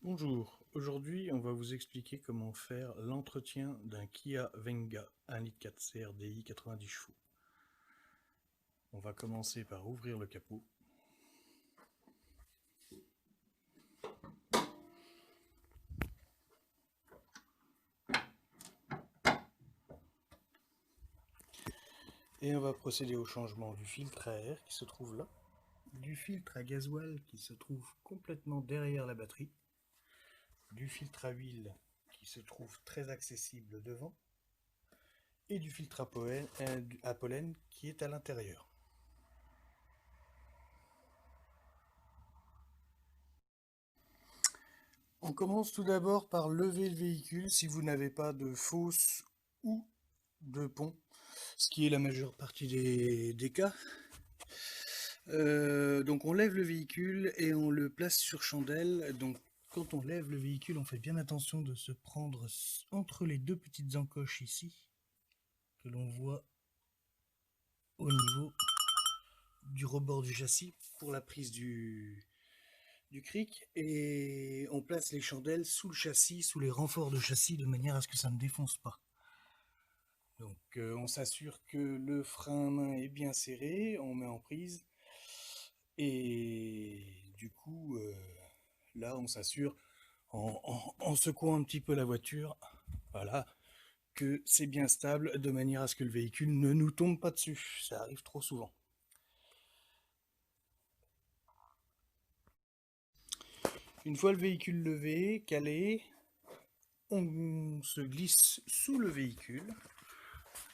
Bonjour, aujourd'hui on va vous expliquer comment faire l'entretien d'un Kia Venga 1,4 litre CRDI 90 chevaux. On va commencer par ouvrir le capot. Et on va procéder au changement du filtre à air qui se trouve là, du filtre à gasoil qui se trouve complètement derrière la batterie, du filtre à huile qui se trouve très accessible devant, et du filtre à pollen qui est à l'intérieur. On commence tout d'abord par lever le véhicule si vous n'avez pas de fosse ou de pont, ce qui est la majeure partie des cas. Donc on lève le véhicule et on le place sur chandelle. Donc quand on lève le véhicule, on fait bien attention de se prendre entre les deux petites encoches ici, que l'on voit au niveau du rebord du châssis pour la prise du cric, et on place les chandelles sous le châssis, sous les renforts de châssis, de manière à ce que ça ne défonce pas. Donc on s'assure que le frein à main est bien serré, on met en prise, et du coup là on s'assure en secouant un petit peu la voiture, voilà, que c'est bien stable, de manière à ce que le véhicule ne nous tombe pas dessus, ça arrive trop souvent. Une fois le véhicule levé, calé, on se glisse sous le véhicule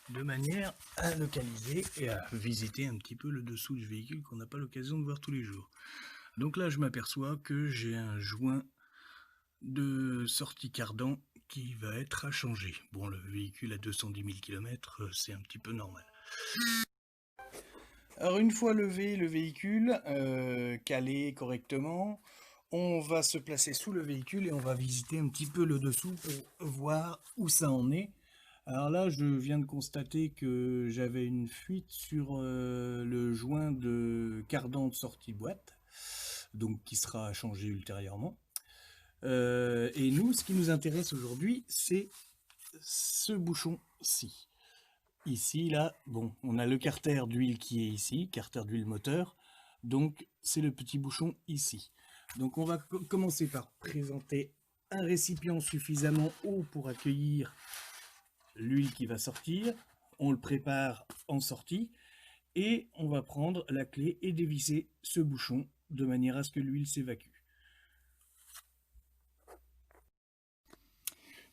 de manière à localiser et à visiter un petit peu le dessous du véhicule qu'on n'a pas l'occasion de voir tous les jours. Donc là je m'aperçois que j'ai un joint de sortie cardan qui va être à changer. Bon, le véhicule à 210 000 km, c'est un petit peu normal. Alors une fois levé le véhicule, calé correctement, on va se placer sous le véhicule et on va visiter un petit peu le dessous pour voir où ça en est. Alors là, je viens de constater que j'avais une fuite sur le joint de cardan de sortie boîte, donc qui sera changé ultérieurement. Et nous, ce qui nous intéresse aujourd'hui, c'est ce bouchon-ci. Ici, là, bon, on a le carter d'huile qui est ici, carter d'huile moteur, donc c'est le petit bouchon ici. Donc on va commencer par présenter un récipient suffisamment haut pour accueillir l'huile qui va sortir. On le prépare en sortie et on va prendre la clé et dévisser ce bouchon de manière à ce que l'huile s'évacue.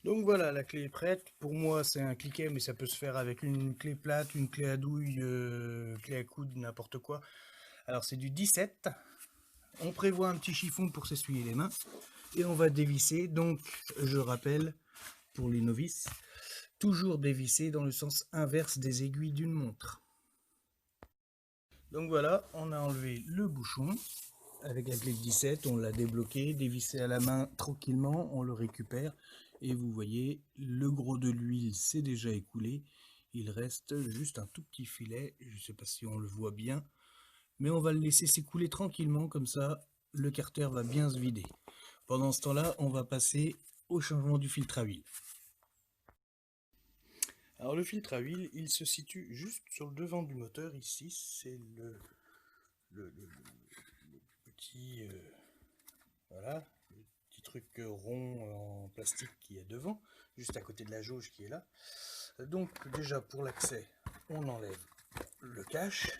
Donc voilà, la clé est prête. Pour moi, c'est un cliquet, mais ça peut se faire avec une clé plate, une clé à douille, clé à coude, n'importe quoi. Alors c'est du 17. On prévoit un petit chiffon pour s'essuyer les mains. Et on va dévisser. Donc, je rappelle, pour les novices, toujours dévisser dans le sens inverse des aiguilles d'une montre. Donc voilà, on a enlevé le bouchon. Avec la clé de 17, on l'a débloqué, dévissé à la main tranquillement, on le récupère. Et vous voyez, le gros de l'huile s'est déjà écoulé. Il reste juste un tout petit filet, je ne sais pas si on le voit bien, mais on va le laisser s'écouler tranquillement, comme ça le carter va bien se vider. Pendant ce temps-là, on va passer au changement du filtre à huile. Alors le filtre à huile, il se situe juste sur le devant du moteur, ici, c'est le petit... voilà, le petit truc rond en plastique qui est devant, juste à côté de la jauge qui est là. Donc déjà pour l'accès, on enlève le cache.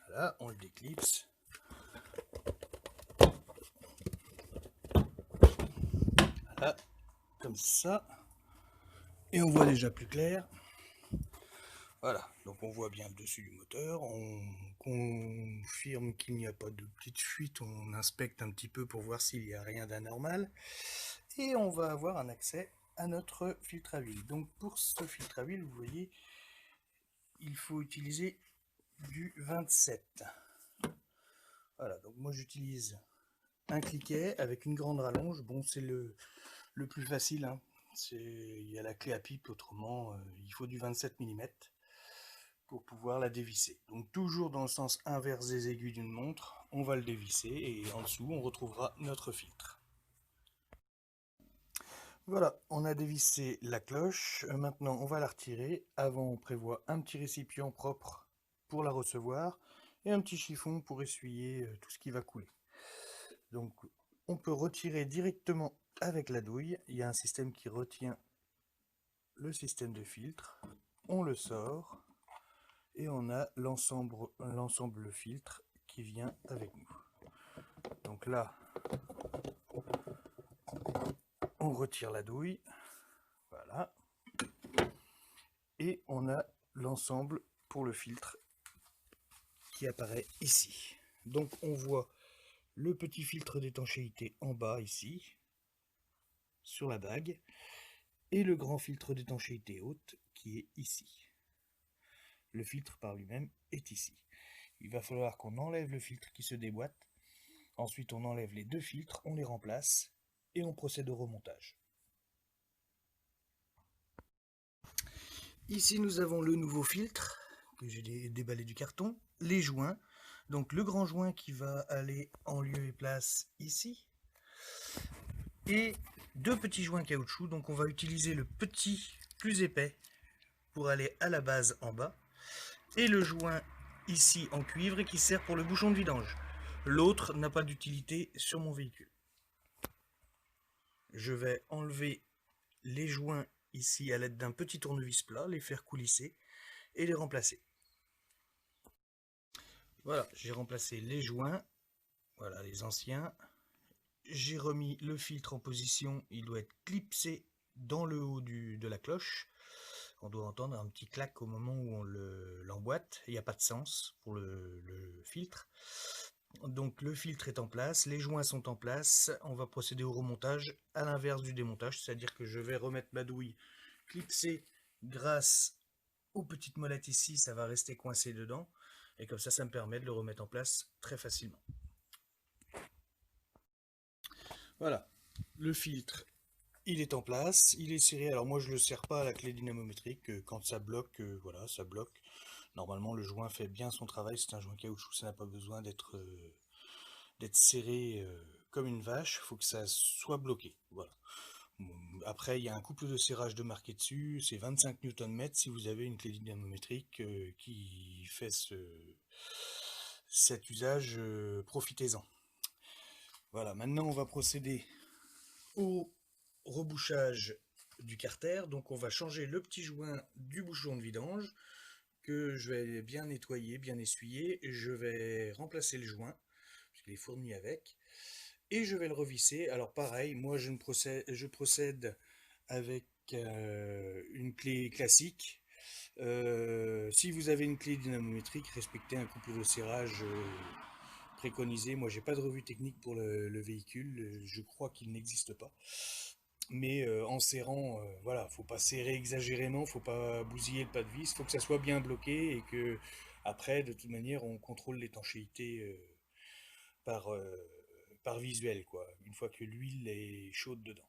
Voilà, on le déclipse. Voilà, comme ça. Et on voit déjà plus clair. Voilà, donc on voit bien le dessus du moteur, on confirme qu'il n'y a pas de petite fuite, on inspecte un petit peu pour voir s'il n'y a rien d'anormal, et on va avoir un accès à notre filtre à huile. Donc pour ce filtre à huile, vous voyez, il faut utiliser du 27. Voilà, donc moi j'utilise un cliquet avec une grande rallonge, bon c'est le plus facile, hein. Il y a la clé à pipe, autrement il faut du 27 mm. pour pouvoir la dévisser. Donc toujours dans le sens inverse des aiguilles d'une montre, on va le dévisser et en dessous on retrouvera notre filtre. Voilà, on a dévissé la cloche. Maintenant on va la retirer. Avant on prévoit un petit récipient propre pour la recevoir et un petit chiffon pour essuyer tout ce qui va couler. Donc on peut retirer directement avec la douille. Il y a un système qui retient le système de filtre. On le sort et on a l'ensemble filtre qui vient avec nous. Donc là, on retire la douille, voilà, et on a l'ensemble pour le filtre qui apparaît ici. Donc on voit le petit filtre d'étanchéité en bas ici, sur la bague, et le grand filtre d'étanchéité haute qui est ici. Le filtre par lui-même est ici. Il va falloir qu'on enlève le filtre qui se déboîte. Ensuite, on enlève les deux filtres, on les remplace et on procède au remontage. Ici, nous avons le nouveau filtre que j'ai déballé du carton, les joints. Donc le grand joint qui va aller en lieu et place ici. Et deux petits joints caoutchouc. Donc on va utiliser le petit plus épais pour aller à la base en bas. Et le joint ici en cuivre qui sert pour le bouchon de vidange. L'autre n'a pas d'utilité sur mon véhicule. Je vais enlever les joints ici à l'aide d'un petit tournevis plat, les faire coulisser et les remplacer. Voilà, j'ai remplacé les joints, voilà les anciens. J'ai remis le filtre en position, il doit être clipsé dans le haut de la cloche. On doit entendre un petit clac au moment où on l'emboîte. Il n'y a pas de sens pour le filtre. Donc le filtre est en place, les joints sont en place. On va procéder au remontage à l'inverse du démontage, c'est-à-dire que je vais remettre ma douille clipsée grâce aux petites molettes ici, ça va rester coincé dedans. Et comme ça me permet de le remettre en place très facilement. Voilà, le filtre il est en place, il est serré. Alors moi je le serre pas à la clé dynamométrique, quand ça bloque, voilà, ça bloque. Normalement le joint fait bien son travail, c'est un joint caoutchouc, ça n'a pas besoin d'être serré comme une vache, il faut que ça soit bloqué. Voilà. Après il y a un couple de serrage de marqué dessus, c'est 25 Nm si vous avez une clé dynamométrique qui fait cet usage, profitez-en. Voilà, maintenant on va procéder au rebouchage du carter. Donc on va changer le petit joint du bouchon de vidange que je vais bien nettoyer, bien essuyer. Je vais remplacer le joint, je l'ai fourni avec, et je vais le revisser. Alors pareil, moi je procède avec une clé classique. Si vous avez une clé dynamométrique, respectez un couple de serrage préconisé. Moi j'ai pas de revue technique pour le véhicule, je crois qu'il n'existe pas. Mais en serrant, voilà, faut pas serrer exagérément, faut pas bousiller le pas de vis, faut que ça soit bien bloqué et que après, de toute manière, on contrôle l'étanchéité par, par visuel, quoi, une fois que l'huile est chaude dedans.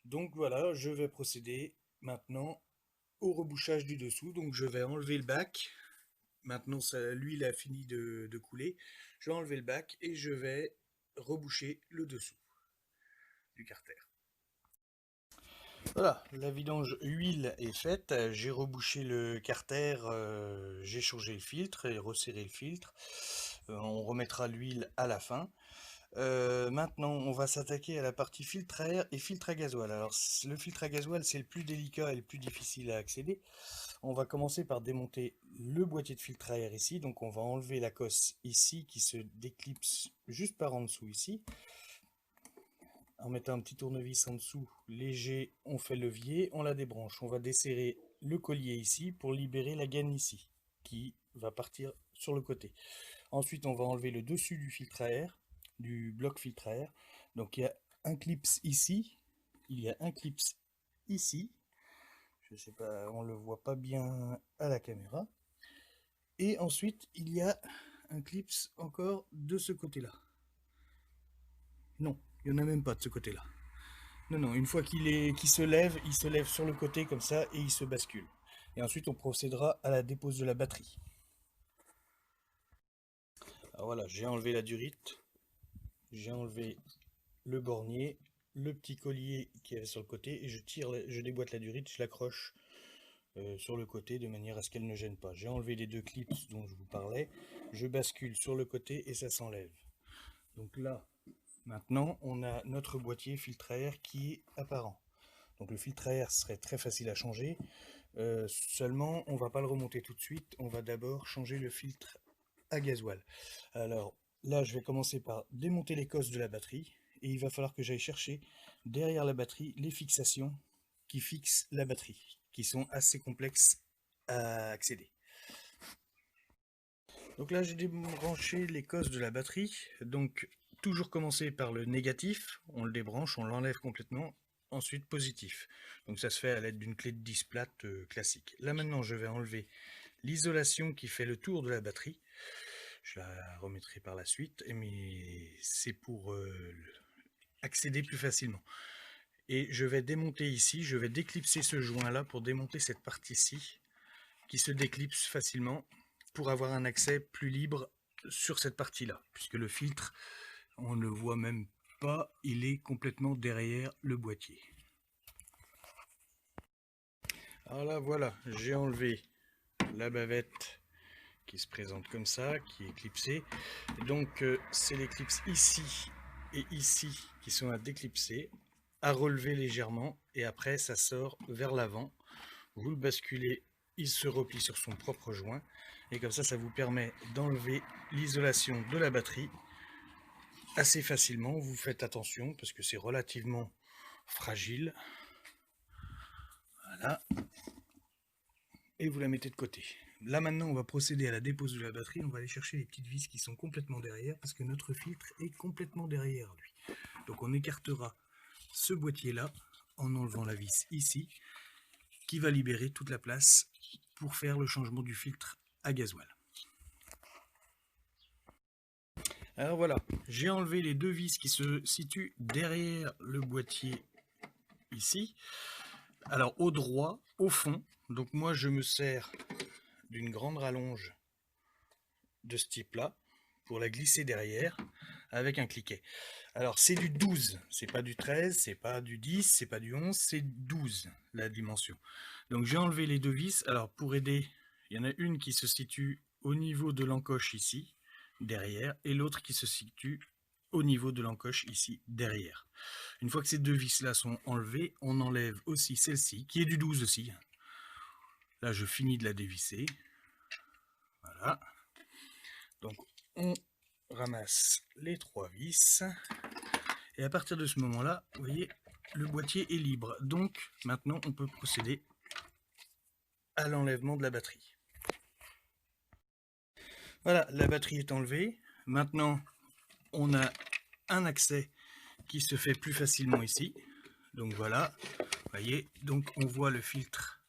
Donc voilà, je vais procéder maintenant au rebouchage du dessous. Donc je vais enlever le bac. Maintenant, l'huile a fini de couler. Je vais enlever le bac et je vais reboucher le dessous du carter. Voilà, la vidange huile est faite, j'ai rebouché le carter, j'ai changé le filtre et resserré le filtre. On remettra l'huile à la fin. Maintenant, on va s'attaquer à la partie filtre à air et filtre à gasoil. Alors, le filtre à gasoil, c'est le plus délicat et le plus difficile à accéder. On va commencer par démonter le boîtier de filtre à air ici. Donc, on va enlever la cosse ici qui se déclipse juste par en dessous ici. En mettant un petit tournevis en dessous, léger, on fait levier, on la débranche. On va desserrer le collier ici pour libérer la gaine ici, qui va partir sur le côté. Ensuite, on va enlever le dessus du filtre à air, du bloc filtre à air. Donc il y a un clips ici, il y a un clips ici. Je sais pas, on le voit pas bien à la caméra. Et ensuite, il y a un clips encore de ce côté-là. Non, il n'y en a même pas de ce côté-là. Non, non, une fois qu'il se lève, il se lève sur le côté comme ça et il se bascule. Et ensuite on procédera à la dépose de la batterie. Alors voilà, j'ai enlevé la durite, j'ai enlevé le bornier, le petit collier qui est sur le côté, et je déboîte la durite, je l'accroche sur le côté de manière à ce qu'elle ne gêne pas. J'ai enlevé les deux clips dont je vous parlais, je bascule sur le côté et ça s'enlève. Donc là, maintenant, on a notre boîtier filtre à air qui est apparent. Donc le filtre à air serait très facile à changer, seulement on ne va pas le remonter tout de suite, on va d'abord changer le filtre à gasoil. Alors là, je vais commencer par démonter les cosses de la batterie, et il va falloir que j'aille chercher derrière la batterie les fixations qui fixent la batterie, qui sont assez complexes à accéder. Donc là, j'ai débranché les cosses de la batterie, donc toujours commencer par le négatif, on le débranche, on l'enlève complètement, ensuite positif. Donc ça se fait à l'aide d'une clé de 10 plate classique. Là maintenant, je vais enlever l'isolation qui fait le tour de la batterie. Je la remettrai par la suite, mais c'est pour accéder plus facilement. Et je vais démonter ici, je vais déclipser ce joint là pour démonter cette partie-ci qui se déclipse facilement pour avoir un accès plus libre sur cette partie-là, puisque le filtre, on ne le voit même pas, il est complètement derrière le boîtier. Alors là, voilà, j'ai enlevé la bavette qui se présente comme ça, qui est clipsée. Donc c'est les clips ici et ici qui sont à déclipser, à relever légèrement, et après ça sort vers l'avant. Vous le basculez, il se replie sur son propre joint, et comme ça vous permet d'enlever l'isolation de la batterie assez facilement. Vous faites attention parce que c'est relativement fragile. Voilà. Et vous la mettez de côté. Là maintenant on va procéder à la dépose de la batterie. On va aller chercher les petites vis qui sont complètement derrière, parce que notre filtre est complètement derrière lui. Donc on écartera ce boîtier là en enlevant la vis ici, qui va libérer toute la place pour faire le changement du filtre à gasoil. Alors voilà, j'ai enlevé les deux vis qui se situent derrière le boîtier ici. Alors au droit, au fond, donc moi je me sers d'une grande rallonge de ce type là pour la glisser derrière avec un cliquet. Alors c'est du 12, c'est pas du 13, c'est pas du 10, c'est pas du 11, c'est 12 la dimension. Donc j'ai enlevé les deux vis. Alors pour aider, il y en a une qui se situe au niveau de l'encoche ici, derrière, et l'autre qui se situe au niveau de l'encoche ici, derrière. Une fois que ces deux vis là sont enlevées, on enlève aussi celle-ci, qui est du 12 aussi. Là je finis de la dévisser. Voilà. Donc on ramasse les trois vis, et à partir de ce moment là, vous voyez, le boîtier est libre. Donc maintenant on peut procéder à l'enlèvement de la batterie. Voilà, la batterie est enlevée. Maintenant on a un accès qui se fait plus facilement ici. Donc voilà, vous voyez, donc on voit le filtre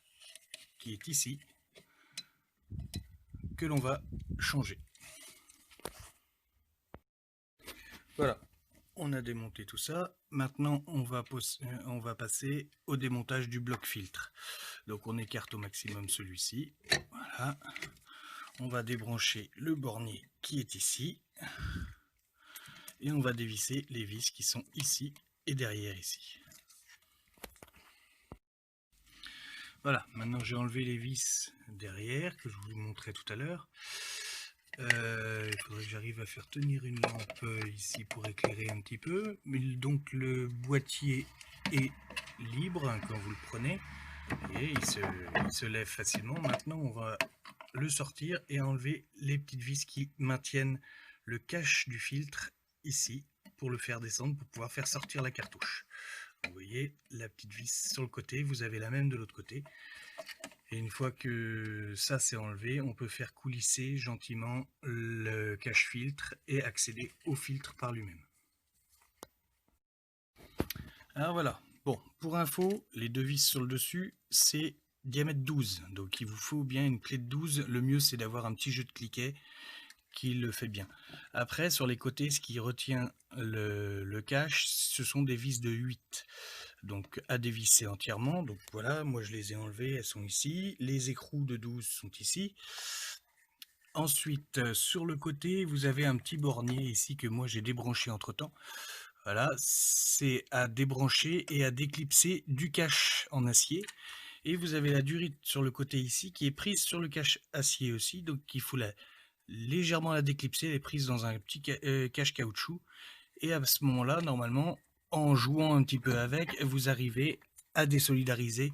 qui est ici, que l'on va changer. Voilà, on a démonté tout ça. Maintenant on va passer au démontage du bloc filtre. Donc on écarte au maximum celui-ci. Voilà, on va débrancher le bornier qui est ici, et on va dévisser les vis qui sont ici et derrière ici. Voilà, maintenant j'ai enlevé les vis derrière que je vous montrais tout à l'heure. Il faudrait que j'arrive à faire tenir une lampe ici pour éclairer un petit peu. Donc le boîtier est libre quand vous le prenez, et il se lève facilement. Maintenant on va le sortir et enlever les petites vis qui maintiennent le cache du filtre ici, pour le faire descendre, pour pouvoir faire sortir la cartouche. Vous voyez la petite vis sur le côté, vous avez la même de l'autre côté. Et une fois que ça c'est enlevé, on peut faire coulisser gentiment le cache-filtre et accéder au filtre par lui-même. Alors voilà, bon, pour info, les deux vis sur le dessus, c'est diamètre 12. Donc il vous faut bien une clé de 12. Le mieux c'est d'avoir un petit jeu de cliquet qui le fait bien. Après, sur les côtés, ce qui retient le cache, ce sont des vis de 8. donc à dévisser entièrement. Donc voilà, moi je les ai enlevées, elles sont ici. Les écrous de 12 sont ici. Ensuite, sur le côté, vous avez un petit bornier ici que moi j'ai débranché entre temps. Voilà, c'est à débrancher et à déclipser du cache en acier. Et vous avez la durite sur le côté ici qui est prise sur le cache acier aussi, donc il faut légèrement la déclipser, elle est prise dans un petit cache caoutchouc. Et à ce moment-là, normalement, en jouant un petit peu avec, vous arrivez à désolidariser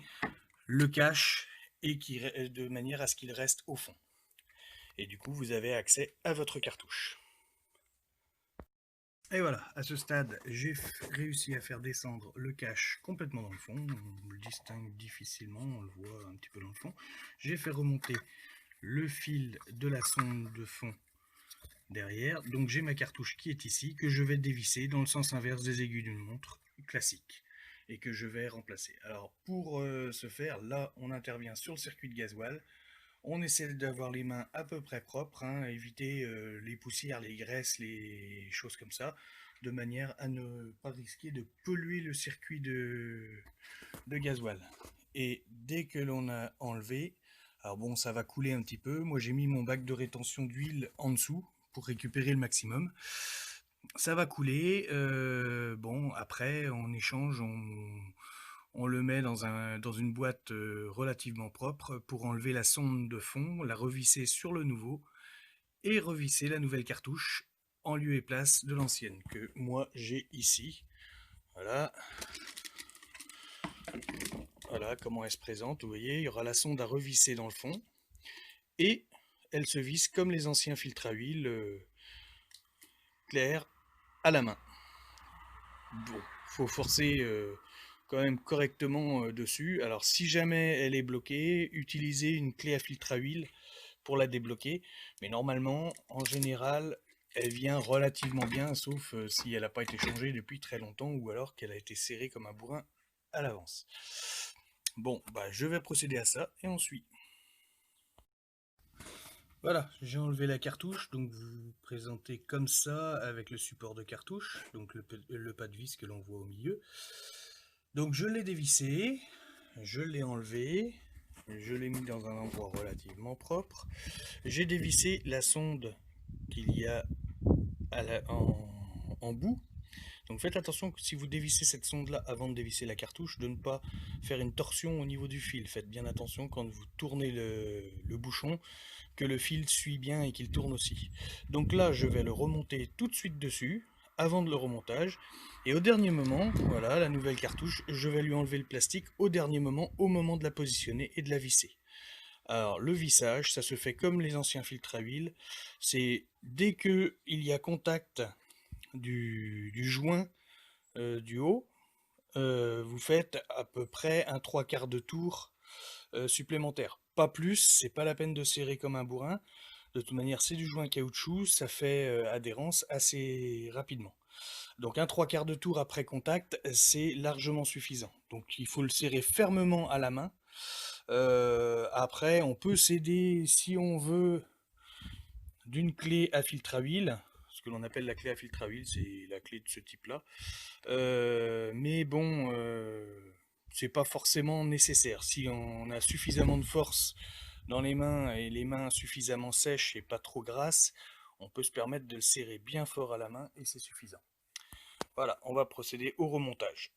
le cache et de manière à ce qu'il reste au fond. Et du coup, vous avez accès à votre cartouche. Et voilà, à ce stade, j'ai réussi à faire descendre le cache complètement dans le fond. On le distingue difficilement, on le voit un petit peu dans le fond. J'ai fait remonter le fil de la sonde de fond derrière. Donc j'ai ma cartouche qui est ici, que je vais dévisser dans le sens inverse des aiguilles d'une montre classique et que je vais remplacer. Alors pour ce faire, là on intervient sur le circuit de gasoil. On essaie d'avoir les mains à peu près propres, hein, éviter les poussières, les graisses, les choses comme ça, de manière à ne pas risquer de polluer le circuit de gasoil. Et dès que l'on a enlevé, alors bon, ça va couler un petit peu. Moi, j'ai mis mon bac de rétention d'huile en dessous pour récupérer le maximum. Ça va couler. Bon, après, en échange, on le met dans une boîte relativement propre pour enlever la sonde de fond, la revisser sur le nouveau et revisser la nouvelle cartouche en lieu et place de l'ancienne que moi j'ai ici. Voilà. Voilà comment elle se présente. Vous voyez, il y aura la sonde à revisser dans le fond et elle se visse comme les anciens filtres à huile clairs à la main. Bon, faut forcer quand même correctement dessus. Alors si jamais elle est bloquée, utilisez une clé à filtre à huile pour la débloquer. Mais normalement, en général, elle vient relativement bien, sauf si elle n'a pas été changée depuis très longtemps ou alors qu'elle a été serrée comme un bourrin à l'avance. Bon, bah, je vais procéder à ça et on suit. Voilà, j'ai enlevé la cartouche, donc vous vous présentez comme ça avec le support de cartouche, donc le pas de vis que l'on voit au milieu. Donc je l'ai dévissé, je l'ai enlevé, je l'ai mis dans un endroit relativement propre. J'ai dévissé la sonde qu'il y a en bout. Donc faites attention que si vous dévissez cette sonde là avant de dévisser la cartouche, de ne pas faire une torsion au niveau du fil. Faites bien attention quand vous tournez le bouchon, que le fil suit bien et qu'il tourne aussi. Donc là je vais le remonter tout de suite dessus, avant de le remontage. Et au dernier moment, voilà la nouvelle cartouche, je vais lui enlever le plastique au dernier moment, au moment de la positionner et de la visser. Alors le vissage, ça se fait comme les anciens filtres à huile. C'est dès que il y a contact du joint du haut, vous faites à peu près un 3/4 de tour supplémentaire. Pas plus, c'est pas la peine de serrer comme un bourrin. De toute manière, c'est du joint caoutchouc, ça fait adhérence assez rapidement. Donc un 3/4 de tour après contact, c'est largement suffisant. Donc il faut le serrer fermement à la main. Après, on peut s'aider si on veut d'une clé à filtre à huile. Ce que l'on appelle la clé à filtre à huile, c'est la clé de ce type-là. Mais bon, c'est pas forcément nécessaire. Si on a suffisamment de force dans les mains et les mains suffisamment sèches et pas trop grasses, on peut se permettre de le serrer bien fort à la main et c'est suffisant. Voilà, on va procéder au remontage.